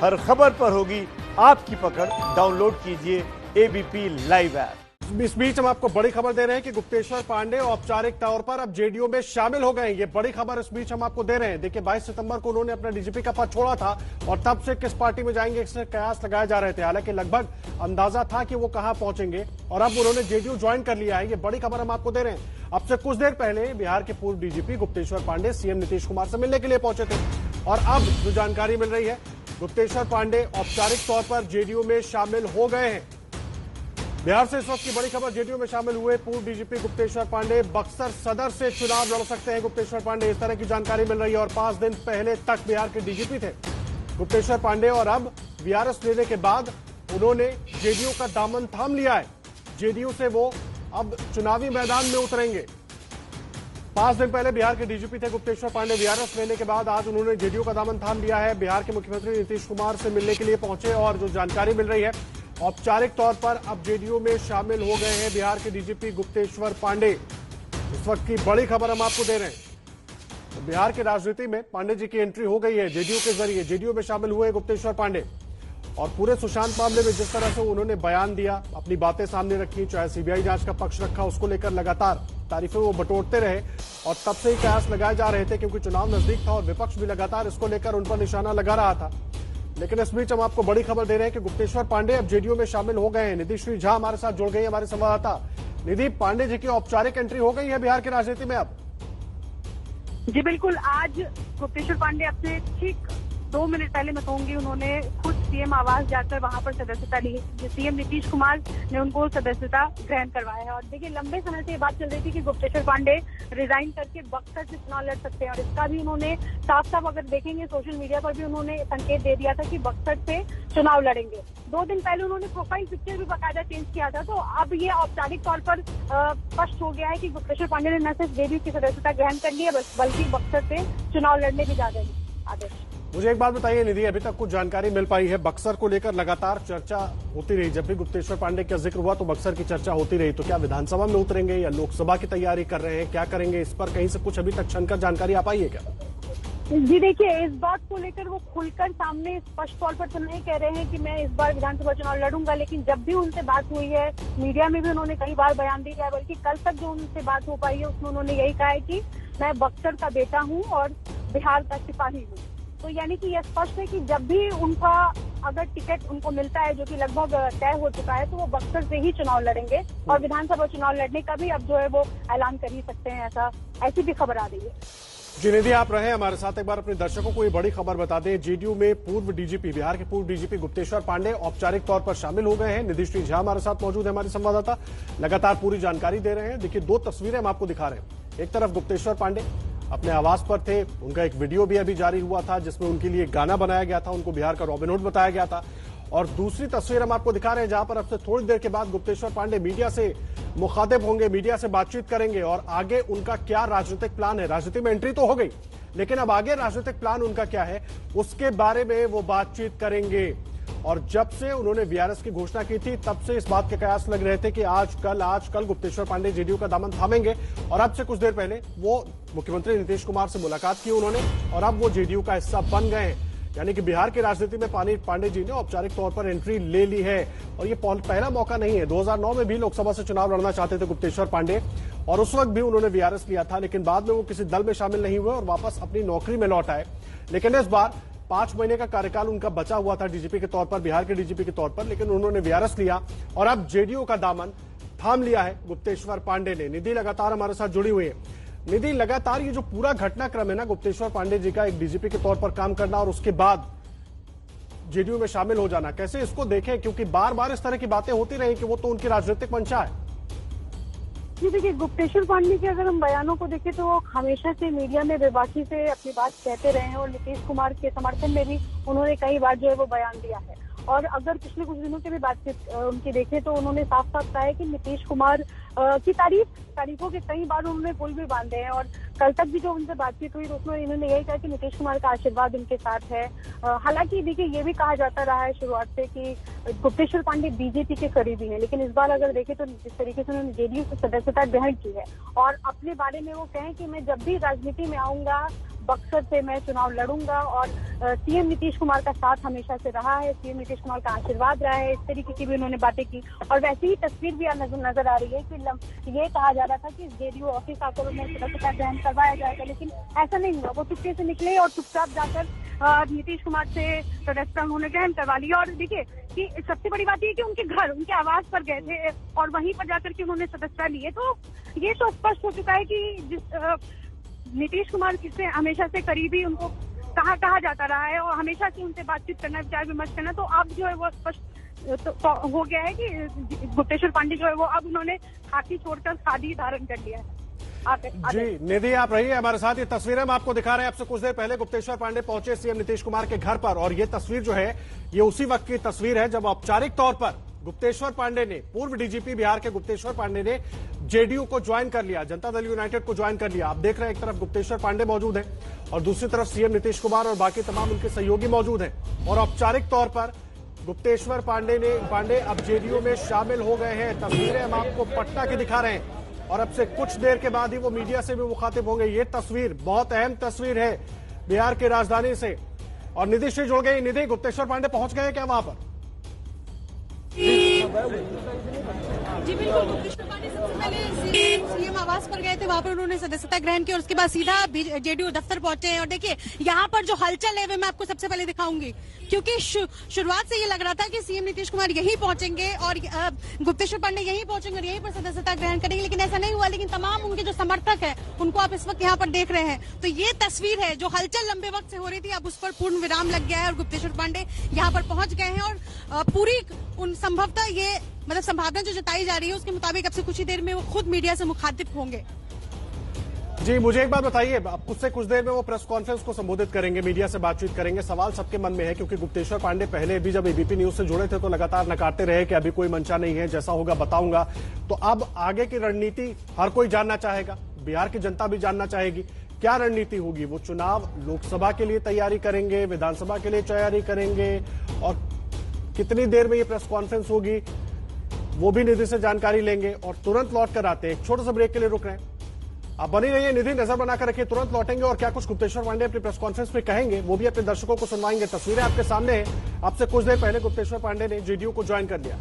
हर खबर पर होगी आपकी पकड़। डाउनलोड कीजिए एबीपी लाइव ऐप। इस बीच हम आपको बड़ी खबर दे रहे हैं कि गुप्तेश्वर पांडे औपचारिक तौर पर अब जेडीयू में शामिल हो गए हैं। ये बड़ी खबर इस बीच हम आपको दे रहे हैं। देखिए 22 सितंबर को उन्होंने अपना डीजीपी का पद छोड़ा था और तब से किस पार्टी में जाएंगे इससे कयास लगाए जा रहे थे। हालांकि लगभग अंदाजा था कि वो कहां पहुंचेंगे और अब उन्होंने जेडीयू ज्वाइन कर लिया है। ये बड़ी खबर हम आपको दे रहे हैं। अब से कुछ देर पहले बिहार के पूर्व डीजीपी गुप्तेश्वर पांडे सीएम नीतीश कुमार से मिलने के लिए पहुंचे थे और अब जो जानकारी मिल रही है, गुप्तेश्वर पांडे औपचारिक तौर पर जेडीयू में शामिल हो गए हैं। बिहार से इस वक्त की बड़ी खबर, जेडीयू में शामिल हुए पूर्व डीजीपी गुप्तेश्वर पांडे बक्सर सदर से चुनाव लड़ सकते हैं। गुप्तेश्वर पांडे, इस तरह की जानकारी मिल रही है और 5 दिन पहले तक बिहार के डीजीपी थे गुप्तेश्वर पांडे और अब वीआरएस लेने के बाद उन्होंने जेडीयू का दामन थाम लिया है। जेडीयू से वो अब चुनावी मैदान में उतरेंगे। 5 दिन पहले बिहार के डीजीपी थे गुप्तेश्वर पांडे। वीआरएस लेने के बाद आज उन्होंने जेडीयू का दामन थाम लिया है। बिहार के मुख्यमंत्री नीतीश कुमार से मिलने के लिए पहुंचे और जो जानकारी मिल रही है, औपचारिक तौर पर अब जेडीयू में शामिल हो गए हैं बिहार के डीजीपी गुप्तेश्वर पांडे। इस वक्त की बड़ी खबर हम आपको दे रहे हैं। तो बिहार की राजनीति में पांडे जी की एंट्री हो गई है जेडीयू के जरिए। जेडीयू में शामिल हुए गुप्तेश्वर पांडे और पूरे सुशांत मामले में जिस तरह से उन्होंने बयान दिया, अपनी बातें सामने रखी, चाहे सीबीआई जांच का पक्ष रखा, उसको लेकर लगातार तारीफें वो बटोरते रहे और तब से ही कयास लगाए जा रहे थे क्योंकि चुनाव नजदीक था और विपक्ष भी लगातार इसको लेकर उन पर निशाना लगा रहा था। लेकिन इस बीच हम आपको बड़ी खबर दे रहे हैं कि गुप्तेश्वर पांडे अब जेडीयू में शामिल हो गए हैं। निधि श्री झा हमारे साथ जुड़ गई, हमारे संवाददाता। निधि, पांडे जी की औपचारिक एंट्री हो गई है बिहार की राजनीति में अब। जी बिल्कुल, आज गुप्तेश्वर पांडे अपने ठीक 2 मिनट पहले मैं कहूंगी उन्होंने खुद सीएम आवास जाकर वहां पर सदस्यता ली। सीएम नीतीश कुमार ने उनको सदस्यता ग्रहण करवाया है और देखिए लंबे समय से ये बात चल रही थी कि गुप्तेश्वर पांडे रिजाइन करके बक्सर से चुनाव लड़ सकते हैं और इसका भी उन्होंने साफ साफ अगर देखेंगे सोशल मीडिया पर भी उन्होंने संकेत दे दिया था कि बक्सर से चुनाव लड़ेंगे। 2 दिन पहले उन्होंने प्रोफाइल पिक्चर भी बाकायदा चेंज किया था। तो अब ये औपचारिक तौर पर स्पष्ट हो गया है कि गुप्तेश्वर पांडे ने न सिर्फ जेडीयू की सदस्यता ग्रहण कर ली है बल्कि बक्सर से चुनाव लड़ने भी जा रहे हैं। आदेश, मुझे एक बात बताइए निधि, अभी तक कुछ जानकारी मिल पाई है? बक्सर को लेकर लगातार चर्चा होती रही, जब भी गुप्तेश्वर पांडे का जिक्र हुआ तो बक्सर की चर्चा होती रही। तो क्या विधानसभा में उतरेंगे या लोकसभा की तैयारी कर रहे हैं, क्या करेंगे? इस पर कहीं से कुछ अभी तक छनकर जानकारी आ पाई है क्या? जी देखिए, इस बात को लेकर वो खुलकर सामने स्पष्ट तौर पर तो नहीं कह रहे हैं कि मैं इस बार विधानसभा चुनाव लड़ूंगा, लेकिन जब भी उनसे बात हुई है मीडिया में भी उन्होंने कई बार बयान दिया है, बल्कि कल तक जो उनसे बात हो पाई है उसमें उन्होंने यही कहा है कि मैं बक्सर का बेटा हूँ और बिहार का सिपाही हूँ। तो यानी कि यह स्पष्ट है कि जब भी उनका अगर टिकट उनको मिलता है, जो कि लगभग तय हो चुका है, तो वो बक्सर से ही चुनाव लड़ेंगे और विधानसभा चुनाव लड़ने का भी अब जो है वो ऐलान कर ही सकते हैं। ऐसी भी खबर आ रही है। जी निधि, आप रहे हमारे साथ। एक बार अपने दर्शकों को ये बड़ी खबर बता दें, जेडीयू में पूर्व डीजीपी, बिहार के पूर्व डीजीपी गुप्तेश्वर पांडे औपचारिक तौर पर शामिल हो गए हैं। निधि श्री झा हमारे साथ मौजूद है, हमारी संवाददाता, लगातार पूरी जानकारी दे रहे हैं। देखिए 2 तस्वीरें हम आपको दिखा रहे हैं। एक तरफ गुप्तेश्वर पांडे अपने आवास पर थे, उनका एक वीडियो भी अभी जारी हुआ था जिसमें उनके लिए गाना बनाया गया था, उनको बिहार का रॉबिन हुड बताया गया था। और दूसरी तस्वीर हम आपको दिखा रहे हैं जहां पर अब से थोड़ी देर के बाद गुप्तेश्वर पांडे मीडिया से मुखातिब होंगे, मीडिया से बातचीत करेंगे और आगे उनका क्या राजनीतिक प्लान है। राजनीति में एंट्री तो हो गई, लेकिन अब आगे राजनीतिक प्लान उनका क्या है उसके बारे में वो बातचीत करेंगे। और जब से उन्होंने वीआरएस की घोषणा की थी तब से इस बात के कयास लग रहे थे कि आज कल गुप्तेश्वर पांडे जेडीयू का दामन थामेंगे और अब से कुछ देर पहले वो मुख्यमंत्री नीतीश कुमार से मुलाकात की उन्होंने और अब वो जेडीयू का हिस्सा बन गए हैं। यानी कि बिहार की राजनीति में पांडे जी ने औपचारिक तौर पर एंट्री ले ली है और ये पहला मौका नहीं है। 2009 में भी लोकसभा से चुनाव लड़ना चाहते थे गुप्तेश्वर पांडे और उस वक्त भी उन्होंने वीआरएस लिया था, लेकिन बाद में वो किसी दल में शामिल नहीं हुए और वापस अपनी नौकरी में लौट आए। लेकिन इस बार 5 महीने का कार्यकाल उनका बचा हुआ था डीजीपी के तौर पर, बिहार के डीजीपी के तौर पर, लेकिन उन्होंने वीआरएस लिया और अब जेडीयू का दामन थाम लिया है गुप्तेश्वर पांडे ने। निधि लगातार हमारे साथ जुड़ी हुई है। निधि, लगातार ये जो पूरा घटनाक्रम है ना, गुप्तेश्वर पांडे जी का एक डीजीपी के तौर पर काम करना और उसके बाद जेडीयू में शामिल हो जाना, कैसे इसको देखें? क्योंकि बार बार इस तरह की बातें होती रही कि वो तो उनकी राजनीतिक मंशा है। जी देखिए, गुप्तेश्वर पांडे के अगर हम बयानों को देखें तो वो हमेशा से मीडिया में बेबाकी से अपनी बात कहते रहे हैं और नीतीश कुमार के समर्थन में भी उन्होंने कई बार जो है वो बयान दिया है। और अगर पिछले कुछ दिनों की भी बातचीत उनकी देखें तो उन्होंने साफ साफ कहा है कि नीतीश कुमार की तारीफों के कई बार उन्होंने पुल भी बांधे हैं और कल तक भी जो उनसे बातचीत हुई तो उसमें इन्होंने यही कहा कि नीतीश कुमार का आशीर्वाद उनके साथ है। हालांकि देखिए ये भी कहा जाता रहा है शुरुआत से कि गुप्तेश्वर पांडे बीजेपी के करीबी हैं, लेकिन इस बार अगर देखें तो जिस तरीके से उन्होंने जेडीयू से सदस्यता ग्रहण की है और अपने बारे में वो कहें कि मैं जब भी राजनीति में आऊंगा बक्सर से मैं चुनाव लड़ूंगा और सीएम नीतीश कुमार का साथ हमेशा से रहा है, सीएम नीतीश कुमार का आशीर्वाद रहा है, इस तरीके की भी उन्होंने बातें की। और वैसे ही तस्वीर भी नजर आ रही है कि ये कहा जा रहा था कि जेडीयू ऑफिस आकर उन्हें सदस्यता ग्रहण करवाया जाएगा, लेकिन ऐसा नहीं हुआ। वो चुपके से निकले और चुपचाप जाकर नीतीश कुमार से सदस्यता उन्होंने ग्रहण करवा ली। और देखिए कि सबसे बड़ी बात ये कि उनके घर, उनके आवास पर गए थे और वहीं पर जाकर के उन्होंने सदस्यता ली है। तो ये तो स्पष्ट हो चुका है कि जिस नीतीश कुमार से हमेशा से करीबी उनको कहा जाता रहा है और हमेशा से उनसे बातचीत करना, विचार विमर्श करना, तो अब जो है वो स्पष्ट तो हो गया है कि गुप्तेश्वर पांडे जो है वो अब उन्होंने खाकी छोड़कर खादी धारण कर लिया है। जी निधि, आप रहिए हमारे साथ। ये तस्वीरें हम आपको दिखा रहे हैं। आपसे कुछ देर पहले गुप्तेश्वर पांडे पहुंचे सीएम नीतीश कुमार के घर पर, और ये तस्वीर जो है ये उसी वक्त की तस्वीर है जब औपचारिक तौर पर गुप्तेश्वर पांडे ने, पूर्व डीजीपी बिहार के गुप्तेश्वर पांडे ने जेडीयू को ज्वाइन कर लिया, जनता दल यूनाइटेड को ज्वाइन कर लिया। आप देख रहे हैं एक तरफ गुप्तेश्वर पांडे मौजूद है और दूसरी तरफ सीएम नीतीश कुमार और बाकी तमाम उनके सहयोगी मौजूद हैं। और औपचारिक तौर पर गुप्तेश्वर पांडे अब जेडीयू में शामिल हो गए हैं। तस्वीरें हम आपको पटना की दिखा रहे हैं और अब से कुछ देर के बाद ही वो मीडिया से भी मुखातिब होंगे। ये तस्वीर बहुत अहम तस्वीर है बिहार की राजधानी से। और निधि से जुड़ गई। निधि, गुप्तेश्वर पांडे पहुंच गए क्या वहां पर? जी बिल्कुल, गुप्तेश्वर पांडे सबसे पहले सीएम आवास पर गए थे, वहां पर उन्होंने सदस्यता ग्रहण की और उसके बाद सीधा जेडीयू दफ्तर पहुंचे हैं। और देखिए यहाँ पर जो हलचल है मैं आपको सबसे पहले दिखाऊंगी, क्योंकि शुरुआत से ये लग रहा था कि सीएम नीतीश कुमार यहीं पहुंचेंगे और गुप्तेश्वर पांडे यहीं पहुंचेंगे और यहीं पर सदस्यता ग्रहण करेंगे, लेकिन ऐसा नहीं हुआ। लेकिन तमाम उनके जो समर्थक है उनको आप इस वक्त यहाँ पर देख रहे हैं। तो ये तस्वीर है जो हलचल लंबे वक्त से हो रही थी, अब उस पर पूर्ण विराम लग गया है और गुप्तेश्वर पांडे यहाँ पर पहुंच गए हैं। और पूरी उन संभवतः ये मतलब संभावना जो जताई जा रही है उसके मुताबिक अब से कुछ ही देर में वो खुद मीडिया से मुखातिब होंगे। जी मुझे एक बात बताइए, अब उससे कुछ देर में वो प्रेस कॉन्फ्रेंस को संबोधित करेंगे, मीडिया से बातचीत करेंगे। सवाल सबके मन में है क्योंकि गुप्तेश्वर पांडे पहले भी जब एबीपी न्यूज से जुड़े थे तो लगातार नकारते रहे कि अभी कोई मंशा नहीं है, जैसा होगा बताऊंगा। तो अब आगे की रणनीति हर कोई जानना चाहेगा, बिहार की जनता भी जानना चाहेगी क्या रणनीति होगी। वो चुनाव लोकसभा के लिए तैयारी करेंगे, विधानसभा के लिए तैयारी करेंगे, और कितनी देर में ये प्रेस कॉन्फ्रेंस होगी वो भी निधि से जानकारी लेंगे। और तुरंत लौट कर आते हैं, एक छोटे से ब्रेक के लिए रुक रहे हैं। आप बनी रहिए, निधि नजर बनाकर रखिए, तुरंत लौटेंगे और क्या कुछ गुप्तेश्वर पांडे अपनी प्रेस कॉन्फ्रेंस में कहेंगे वो भी अपने दर्शकों को सुनवाएंगे। तस्वीरें आपके सामने हैं। आपसे कुछ देर पहले गुप्तेश्वर पांडे ने जेडीयू को ज्वाइन कर लिया।